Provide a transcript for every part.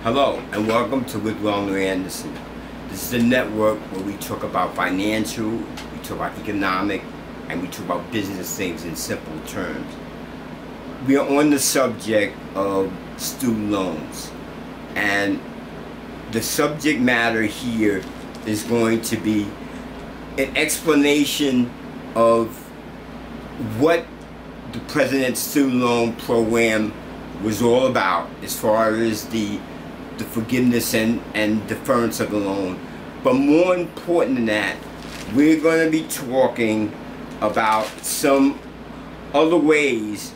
Hello and welcome to With Wellner Anderson. This is a network where we talk about financial, we talk about economic, and we talk about business things in simple terms. We are on the subject of student loans, and the subject matter here is going to be an explanation of what the President's student loan program was all about as far as the forgiveness and deference of the loan. But more important than that, we're going to be talking about some other ways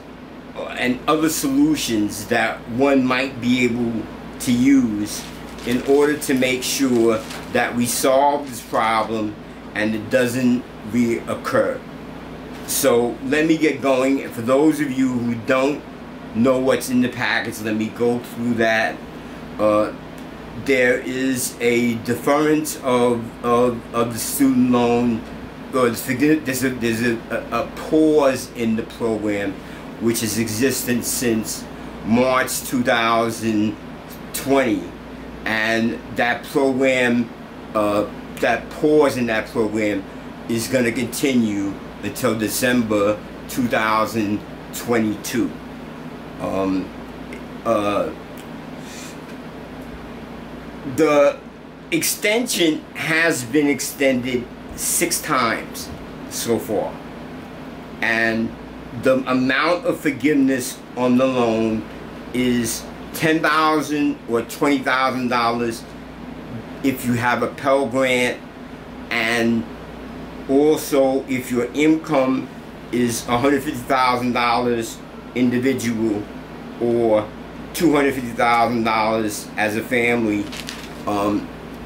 and other solutions that one might be able to use in order to make sure that we solve this problem and it doesn't reoccur. So let me get going. And for those of you who don't know what's in the package, let me go through that. There is a deference of the student loan, or there's a pause in the program which has existed since March 2020, and that program, that pause in that program is going to continue until December 2022. The extension has been extended 6 times so far, and the amount of forgiveness on the loan is $10,000 or $20,000 if you have a Pell Grant, and also if your income is $150,000 individual or $250,000 as a family,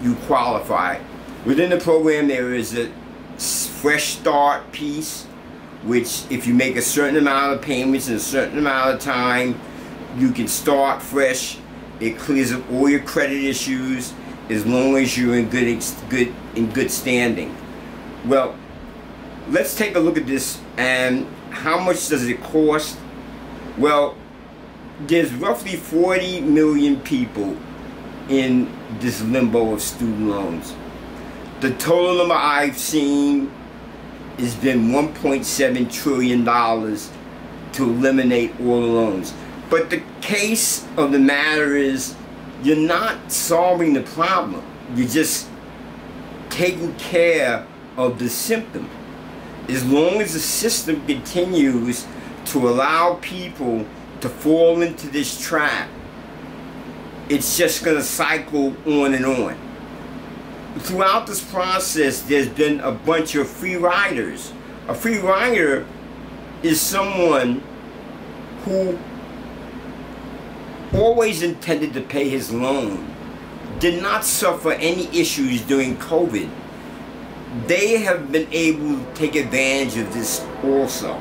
you qualify. Within the program there is a fresh start piece, which if you make a certain amount of payments in a certain amount of time, you can start fresh. It clears up all your credit issues as long as you're in good standing. Well, let's take a look at this. And how much does it cost? Well, there's roughly 40 million people in this limbo of student loans. The total number I've seen has been $1.7 trillion to eliminate all the loans. But the case of the matter is, you're not solving the problem. You're just taking care of the symptom. As long as the system continues to allow people to fall into this trap, it's just going to cycle on and on. Throughout this process, there's been a bunch of free riders. A free rider is someone who always intended to pay his loan, did not suffer any issues during COVID. They have been able to take advantage of this also.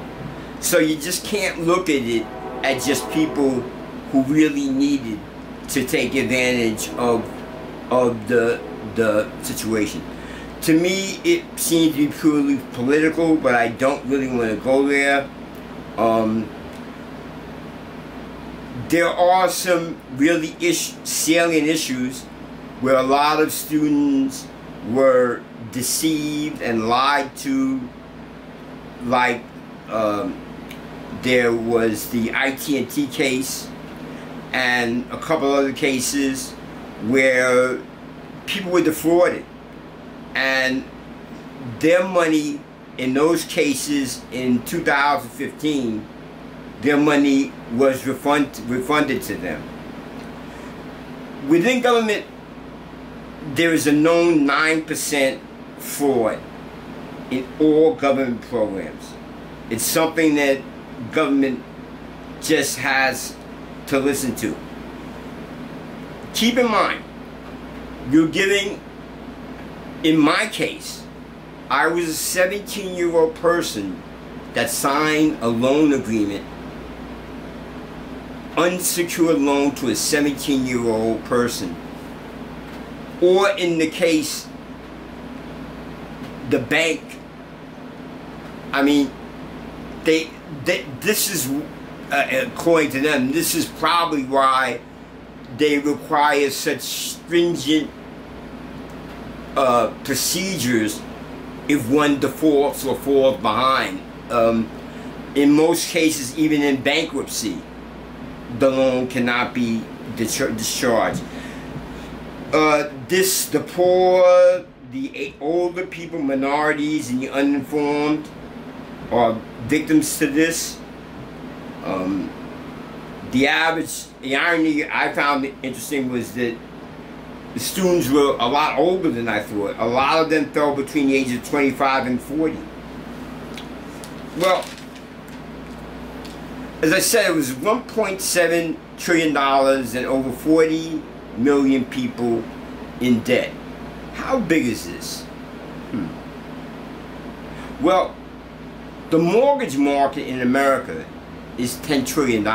So you just can't look at it as just people who really needed to take advantage of the situation. To me, it seems to be purely political, but I don't really want to go there. There are some really salient issues where a lot of students were deceived and lied to, like there was the IT&T case and a couple other cases where people were defrauded, and their money in those cases in 2015, their money was refunded to them. Within government, there is a known 9% fraud in all government programs. It's something that government just has to listen to. Keep in mind, you're giving, in my case, I was a 17-year-old person that signed a loan agreement, unsecured loan to a 17-year-old person. Or in the case, the bank, I mean, this is, according to them, this is probably why they require such stringent procedures if one defaults or falls behind. In most cases, even in bankruptcy, the loan cannot be discharged. The poor, the older people, minorities, and the uninformed are victims to this. The irony I found interesting was that the students were a lot older than I thought. A lot of them fell between the ages of 25 and 40. Well, as I said, it was $1.7 trillion and over 40 million people in debt. How big is this? Well, the mortgage market in America is $10 trillion.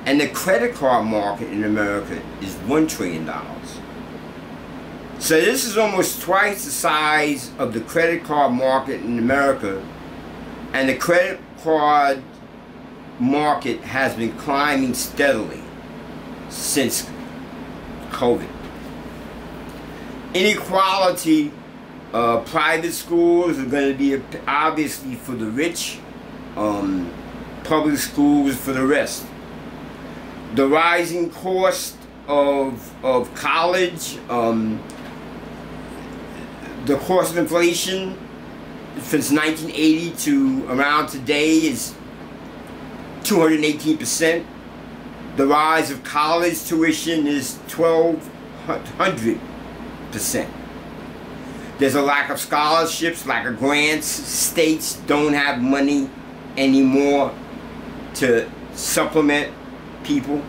And the credit card market in America is $1 trillion. So this is almost twice the size of the credit card market in America. And the credit card market has been climbing steadily since COVID. Inequality, private schools are going to be obviously for the rich, public schools for the rest. The rising cost of college, the cost of inflation since 1980 to around today is 218%. The rise of college tuition is 1,200%. There's a lack of scholarships, lack of grants. States don't have money anymore to supplement people.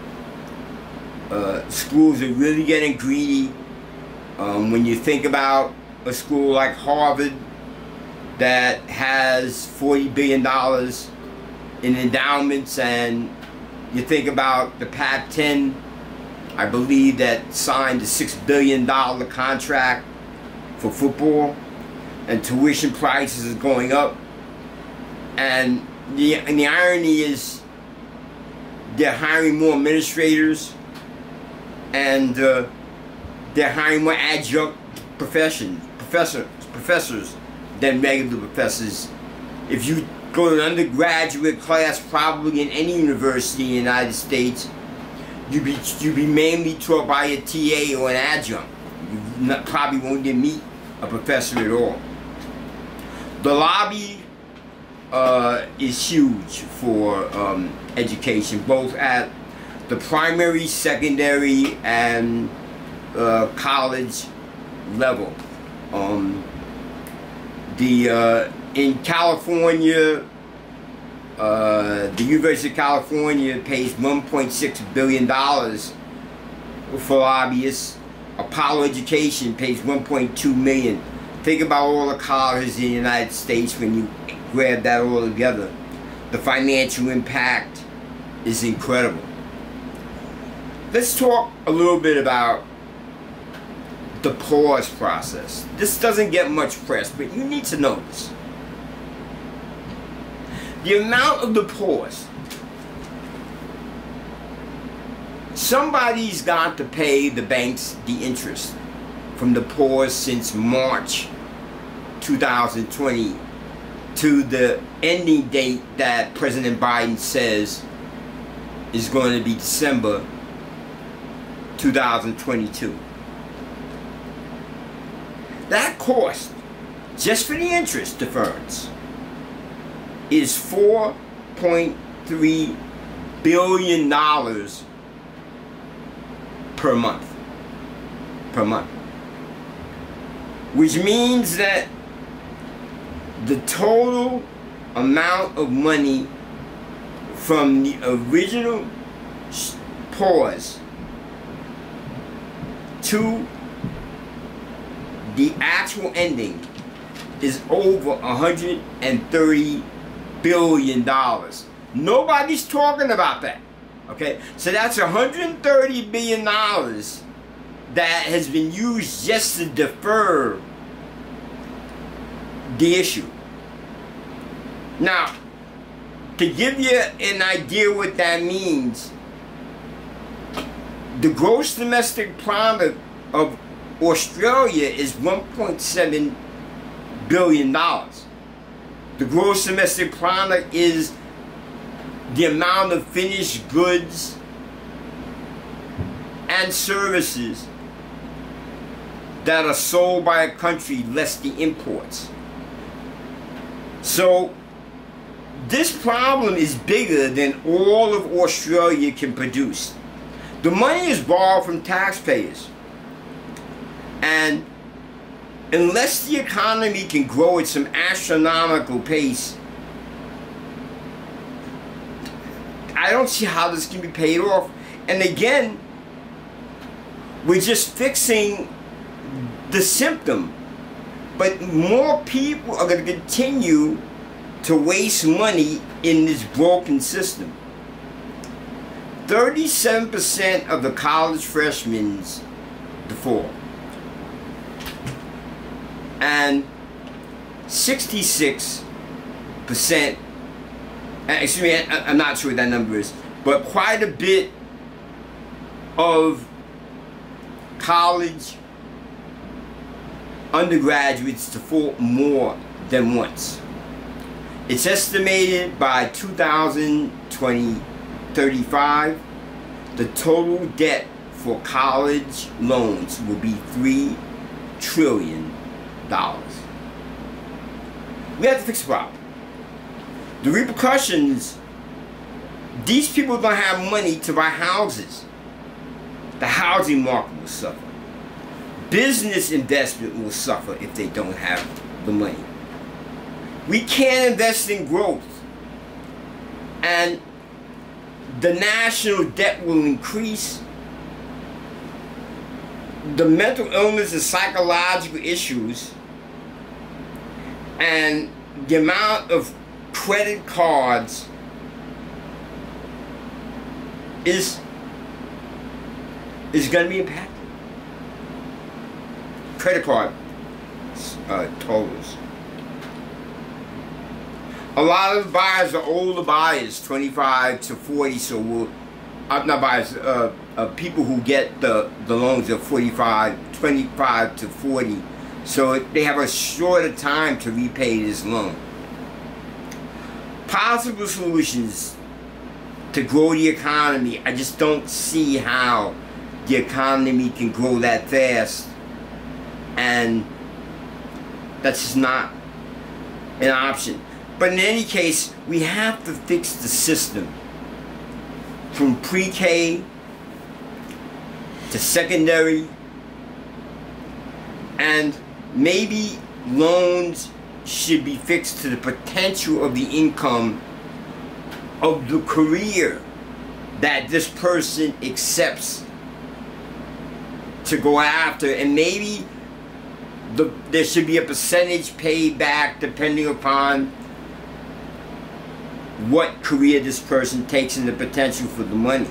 Schools are really getting greedy. When you think about a school like Harvard that has $40 billion in endowments, and you think about the Pac-10, I believe, that signed a $6 billion contract for football, and tuition prices are going up. And the irony is they're hiring more administrators, and they're hiring more adjunct professors than regular professors. If you go to an undergraduate class, probably in any university in the United States, you'd be mainly taught by a TA or an adjunct. You probably won't even meet a professor at all. The lobby is huge for education, both at the primary, secondary, and college level. In California, the University of California pays $1.6 billion for lobbyists. Apollo Education pays $1.2 million. Think about all the colleges in the United States when you grab that all together. The financial impact is incredible. Let's talk a little bit about the pause process. This doesn't get much press, but you need to know this. The amount of the pause. Somebody's got to pay the banks the interest from the pause since March 2020 to the ending date that President Biden says is going to be December 2022. That cost, just for the interest deference, is $4.3 billion per month. Which means that the total amount of money from the original pause to the actual ending is over $130 billion. Nobody's talking about that. Okay, so that's $130 billion that has been used just to defer the issue. Now, to give you an idea what that means, The gross domestic product of Australia is $1.7 billion. The gross domestic product is the amount of finished goods and services that are sold by a country less the imports. So this problem is bigger than all of Australia can produce. The money is borrowed from taxpayers, and unless the economy can grow at some astronomical pace, I don't see how this can be paid off. And again, we're just fixing the symptom, but more people are going to continue to waste money in this broken system. 37% of the college freshmen default, and 66%, excuse me, I'm not sure what that number is, but quite a bit of college undergraduates default more than once. It's estimated by 2035, the total debt for college loans will be $3 trillion. We have to fix the problem. The repercussions, these people don't have money to buy houses. The housing market will suffer. Business investment will suffer if they don't have the money. We can't invest in growth, and the national debt will increase. The mental illness and psychological issues and the amount of credit cards is going to be impacted. Credit card totals. A lot of the buyers are older buyers, 25 to 40, so not buyers, people who get the loans are 25 to 40, so they have a shorter time to repay this loan. Possible solutions to grow the economy. I just don't see how the economy can grow that fast, and that's just not an option. But in any case, we have to fix the system from pre-K to secondary, and maybe loans should be fixed to the potential of the income of the career that this person accepts to go after, and maybe there should be a percentage paid back depending upon what career this person takes and the potential for the money.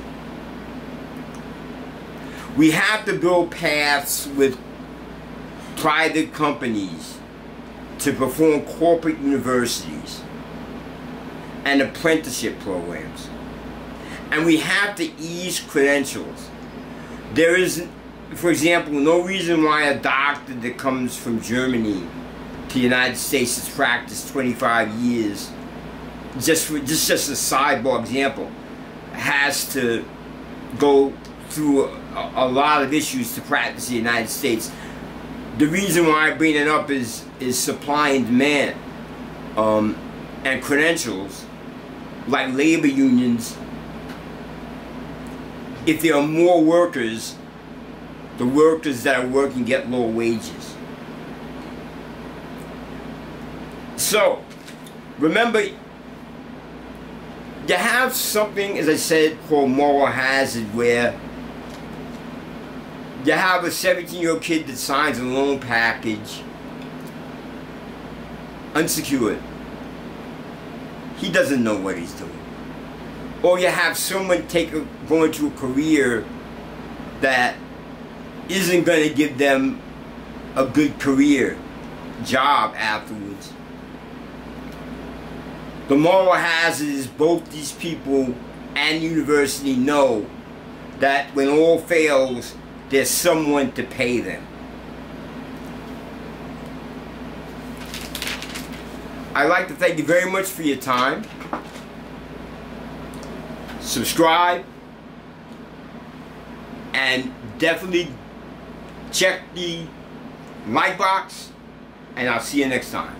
We have to build paths with private companies to perform corporate universities and apprenticeship programs. And we have to ease credentials. There is, for example, no reason why a doctor that comes from Germany to the United States has practiced 25 years, just a sidebar example, has to go through a lot of issues to practice in the United States. The reason why I bring it up is supply and demand, and credentials, like labor unions. If there are more workers, the workers that are working get lower wages. So, remember, you have something, as I said, called moral hazard, where you have a 17-year-old kid that signs a loan package unsecured. He doesn't know what he's doing. Or you have someone go into a career that isn't going to give them a good career job afterwards. The moral hazard is both these people and university know that when all fails, there's someone to pay them. I'd like to thank you very much for your time. Subscribe and definitely check the like box, and I'll see you next time.